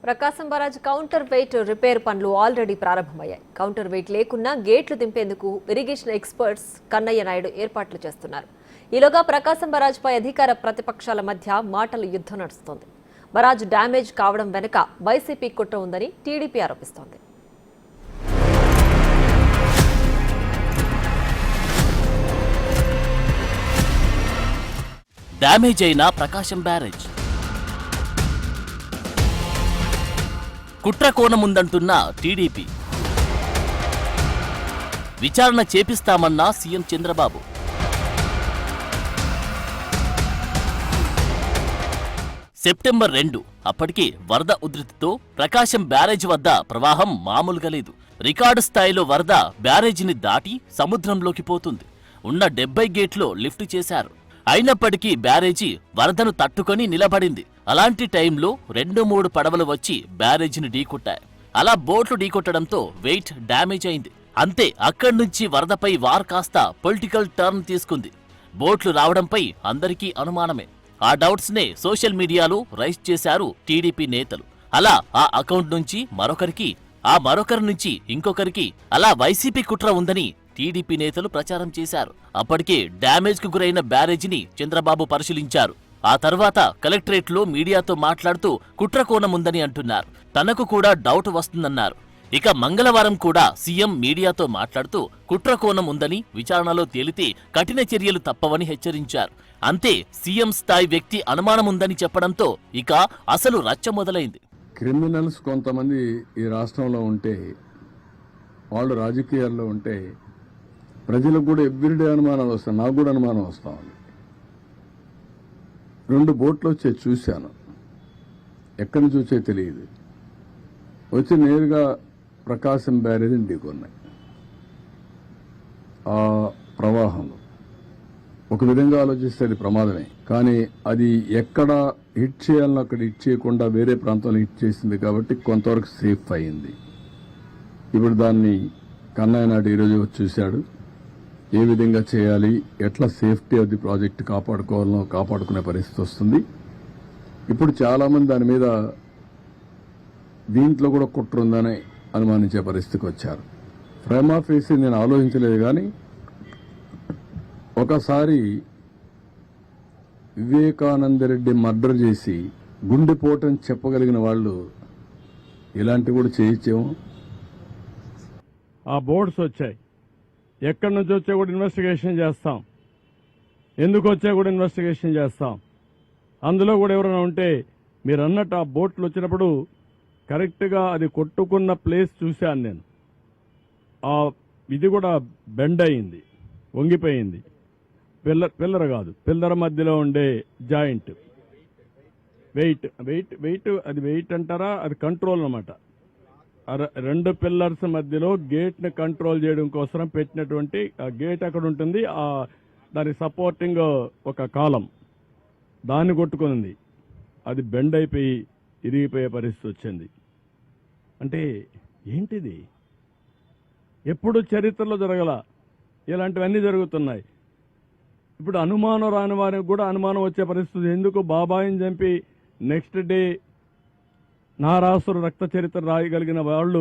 ప్రకాశం barrage counter weight repair పనులు already ప్రారంభమయ్యాయి. Counter weight లేకున్నా గేట్లు దింపేందుకు ఇరిగేషన్ ఎక్స్పర్ట్స్ కన్నయ్య నాయుడు ఏర్పాట్లు చేస్తున్నారు. ఈలోగా ప్రకాశం బరాజ్ పై అధికార ప్రతిపక్షాల మధ్య మాటల యుద్ధం నడుస్తోంది. బరాజ్ డ్యామేజ్ కావడం వెనుక వైసీపీ కుట్ర ఉందని టీడీపీ ఆరోపిస్తోంది. డ్యామేజ్ అయిన ప్రకాశం బ్యారేజ్ కుట్ర కోణముందంటున్న టీడీపీ, విచారణ చేపిస్తామన్న సీఎం చంద్రబాబు. సెప్టెంబర్ 2 అప్పటికి వరద ఉధృతితో ప్రకాశం బ్యారేజ్ వద్ద ప్రవాహం మామూలుగా లేదు. రికార్డు స్థాయిలో వరద బ్యారేజీని దాటి సముద్రంలోకి పోతుంది. ఉన్న 70 గేట్లు లిఫ్ట్ చేశారు. అయినప్పటికీ బ్యారేజీ వరదను తట్టుకొని నిలబడింది. అలాంటి టైంలో 2-3 పడవలు వచ్చి బ్యారేజీని ఢీకొట్టాయి. అలా బోట్లు ఢీకొట్టడంతో వెయిట్ డ్యామేజ్ అయింది. అంతే, అక్కడి నుంచి వరదపై వార్ కాస్త పొలిటికల్ టర్న్ తీసుకుంది. బోట్లు రావడంపై అందరికీ అనుమానమే. ఆ డౌట్స్ నే సోషల్ మీడియాలో రైజ్ చేశారు టీడీపీ నేతలు. అలా ఆ అకౌంట్ నుంచి మరొకరికి, ఆ మరొకరి నుంచి ఇంకొకరికి, అలా వైసీపీ కుట్ర ఉందని టీడీపీ నేతలు ప్రచారం చేశారు. అప్పటికే డ్యామేజ్ కు గురైన బ్యారేజీని చంద్రబాబు పరిశీలించారు. ఆ తర్వాత కలెక్టరేట్లో మీడియాతో మాట్లాడుతూ కుట్ర కోణం ఉందని అంటున్నారు. తనకు కూడా డౌట్ వస్తుందన్నారు. ఇక మంగళవారం కూడా సీఎం మీడియాతో మాట్లాడుతూ కుట్ర కోణం ఉందని, విచారణలో తేలితే కఠిన చర్యలు తప్పవని హెచ్చరించారు. అంతే, సీఎం స్థాయి వ్యక్తి అనుమానముందని చెప్పడంతో ఇక అసలు రచ్చ మొదలైంది. క్రిమినల్స్ కొంతమంది ఈ రాష్ట్రంలో ఉంటే, వాళ్ళు రాజకీయాల్లో ఉంటే ప్రజలకు కూడా ఎవ్రీడే అనుమానాలు వస్తాయి. నాకు కూడా అనుమానం వస్తా ఉంది. 2 బోట్లు వచ్చే చూశాను. ఎక్కడి నుంచి వచ్చే తెలియదు. వచ్చి నేరుగా ప్రకాశం బ్యారేజీని ఢీకొన్నాయి. ఆ ప్రవాహంలో ఒక విధంగా ఆలోచిస్తే అది ప్రమాదమే. కానీ అది ఎక్కడ హిట్ చేయాలని అక్కడ హిట్ చేయకుండా వేరే ప్రాంతంలో హిట్ చేసింది కాబట్టి కొంతవరకు సేఫ్ అయింది. ఇప్పుడు దాన్ని కన్నయ్య నాయుడు ఈరోజు వచ్చి చూశాడు. ఏ విధంగా చేయాలి, ఎట్లా సేఫ్టీ ఆఫ్ ది ప్రాజెక్ట్ కాపాడుకోవాలనో కాపాడుకునే పరిస్థితి వస్తుంది. ఇప్పుడు చాలామంది దాని మీద దీంట్లో కూడా కుట్ర ఉందని అనుమానించే పరిస్థితికి వచ్చారు. ప్రైమ్ ఆఫీస్ నేను ఆలోచించలేదు. కానీ ఒకసారి వివేకానందరెడ్డి మర్డర్ చేసి గుండెపోటని చెప్పగలిగిన వాళ్ళు ఇలాంటివి కూడా చేయొచ్చేమో. ఆ బోర్డ్స్ వచ్చాయి. ఎక్కడి నుంచి వచ్చా కూడా ఇన్వెస్టిగేషన్ చేస్తాం. ఎందుకు వచ్చా కూడా ఇన్వెస్టిగేషన్ చేస్తాం. అందులో కూడా ఎవరైనా ఉంటే మీరు అన్నట్టు ఆ బోట్లు వచ్చినప్పుడు కరెక్ట్గా అది కొట్టుకున్న ప్లేస్ చూశాను నేను. ఆ ఇది కూడా బెండ్ అయింది, వంగిపోయింది. పిల్లర్ కాదు, పిల్లర్ మధ్యలో ఉండే జాయింట్ వెయిట్ వెయిట్ వెయిట్ అది వెయిట్ అంటారా, అది కంట్రోల్ అన్నమాట. 2 పిల్లర్స్ మధ్యలో గేట్ ని కంట్రోల్ చేయడం కోసం పెట్టినటువంటి ఆ గేట్ అక్కడ ఉంటుంది. దాని సపోర్టింగ్ ఒక కాలం దాన్ని కొట్టుకుంది. అది బెండ్ అయిపోయి ఇరిగిపోయే పరిస్థితి వచ్చింది. అంటే ఏంటిది? ఎప్పుడు చరిత్రలో జరగల ఇలాంటివన్నీ జరుగుతున్నాయి. ఇప్పుడు అనుమానం రాని వారికి కూడా అనుమానం వచ్చే పరిస్థితి. ఎందుకు బాబాయిని చంపి నెక్స్ట్ డే నారాసురు రక్త చరిత్ర రాయగలిగిన వాళ్ళు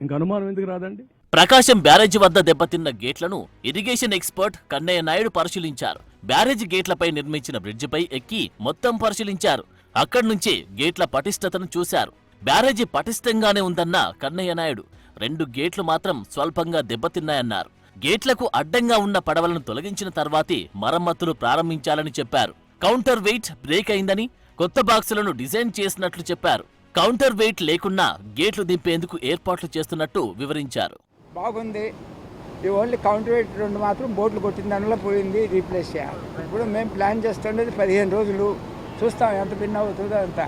ఇంకా అనుమానం ఎందుకు రాదండి? ప్రకాశం బ్యారేజీ వద్ద దెబ్బతిన్న గేట్లను ఇరిగేషన్ ఎక్స్పర్ట్ కన్నయ్య నాయుడు పరిశీలించారు. బ్యారేజీ గేట్లపై నిర్మించిన బ్రిడ్జిపై ఎక్కి మొత్తం పరిశీలించారు. అక్కడి నుంచే గేట్ల పటిష్టతను చూశారు. బ్యారేజీ పటిష్టంగానే ఉందన్న కన్నయ్య నాయుడు 2 గేట్లు మాత్రం స్వల్పంగా దెబ్బతిన్నాయన్నారు. గేట్లకు అడ్డంగా ఉన్న పడవలను తొలగించిన తర్వాతే మరమ్మతులు ప్రారంభించాలని చెప్పారు. కౌంటర్ వెయిట్ బ్రేక్ అయిందని, కొత్త బాక్సులను డిజైన్ చేసినట్లు చెప్పారు. కౌంటర్ వెయిట్ లేకున్నా గేట్లు దింపేందుకు ఏర్పాట్లు చేస్తున్నట్టు వివరించారు. బాగుంది. ఈ ఓన్లీ కౌంటర్ వెయిట్ 2 మాత్రం బోట్లు కొట్టిన దానిలో పోయింది, రీప్లేస్ చేయాలి. ఇప్పుడు మేము ప్లాన్ చేస్తుండేది 15 రోజులు. చూస్తాం ఎంత భిన్న అవుతుందో అంత.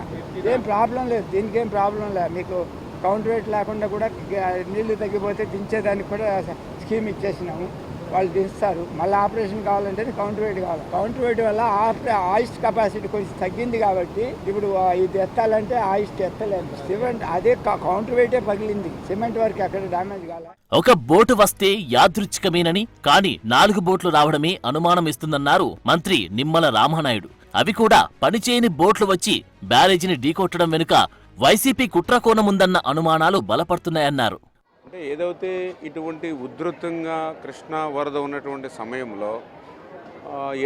ఏం ప్రాబ్లం లేదు, దీనికి ఏం ప్రాబ్లం లేదు. మీకు కౌంటర్ వెయిట్ లేకుండా కూడా నీళ్లు తగ్గిపోతే దించేదానికి కూడా స్కీమ్ ఇచ్చేసినాము. వాళ్ళు దిస్తారు. మళ్ళీ ఆపరేషన్ కావాలంటే కౌంటర్ వెయిట్ కావాలి. కౌంటర్ వెయిట్ వల్ల ఆయిస్ట్ కెపాసిటీ కొంచెం తగ్గింది కాబట్టి ఇప్పుడు ఇది ఎత్తాలంటే ఆయిస్ట్ ఎత్తలేదు. సిమెంట్ అదే కౌంటర్ వెయిటే పగిలింది. సిమెంట్ వరకు ఎక్కడ డ్యామేజ్ కాలే. ఒక బోటు వస్తే యాదృచ్ఛికమేనని, కానీ 4 బోట్లు రావడమే అనుమానం ఇస్తుందన్నారు మంత్రి నిమ్మల రామనాయుడు. అవి కూడా పనిచేయని బోట్లు వచ్చి బ్యారేజీని ఢీకొట్టడం వెనుక వైసీపీ కుట్రకోణముందన్న అనుమానాలు బలపడుతున్నాయన్నారు. అంటే ఏదైతే ఇటువంటి ఉధృతంగా కృష్ణా వరద ఉన్నటువంటి సమయంలో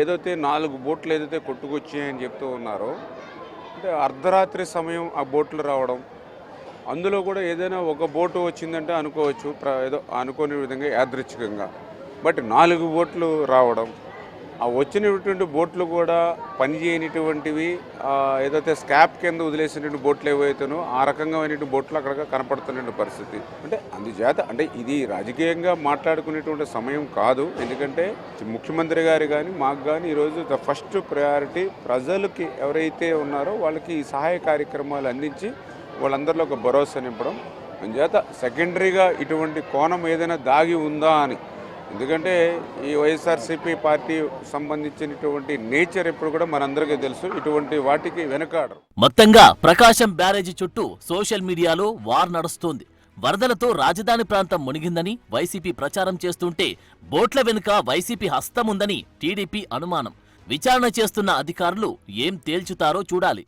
ఏదైతే 4 బోట్లు ఏదైతే కొట్టుకొచ్చాయని చెప్తూ ఉన్నారో, అంటే అర్ధరాత్రి సమయం ఆ బోట్లు రావడం, అందులో కూడా ఏదైనా ఒక బోటు వచ్చిందంటే అనుకోవచ్చు ఏదో అనుకోని విధంగా యాదృచ్ఛికంగా, బట్ 4 బోట్లు రావడం, ఆ వచ్చినటువంటి బోట్లు కూడా పనిచేయనిటువంటివి, ఏదైతే స్కాప్ కింద వదిలేసినటువంటి బోట్లు ఏవైతేనో ఆ రకంగా బోట్లు అక్కడ కనపడుతున్న పరిస్థితి. అంటే అందుచేత అంటే ఇది రాజకీయంగా మాట్లాడుకునేటువంటి సమయం కాదు. ఎందుకంటే ముఖ్యమంత్రి గారు కానీ మాకు కానీ ఈరోజు ద ఫస్ట్ ప్రయారిటీ ప్రజలకి ఎవరైతే ఉన్నారో వాళ్ళకి ఈ సహాయ కార్యక్రమాలు అందించి వాళ్ళందరిలో ఒక భరోసా నింపడం. అందుచేత సెకండరీగా ఇటువంటి కోణం ఏదైనా దాగి ఉందా అని, ఎందుకంటే ఈ వైఎస్ఆర్సీపీ పార్టీ సంబంధించినటువంటి నేచర్ ఎప్పుడు కూడా మనందరికీ తెలుసు, ఇటువంటి వాటికి వెనకాడరు. మొత్తంగా ప్రకాశం బ్యారేజీ చుట్టూ సోషల్ మీడియాలో వార్ నడుస్తోంది. వరదలతో రాజధాని ప్రాంతం మునిగిందని వైసీపీ ప్రచారం చేస్తుంటే బోట్ల వెనుక వైసీపీ హస్తముందని టీడీపీ అనుమానం. విచారణ చేస్తున్న అధికారులు ఏం తేల్చుతారో చూడాలి.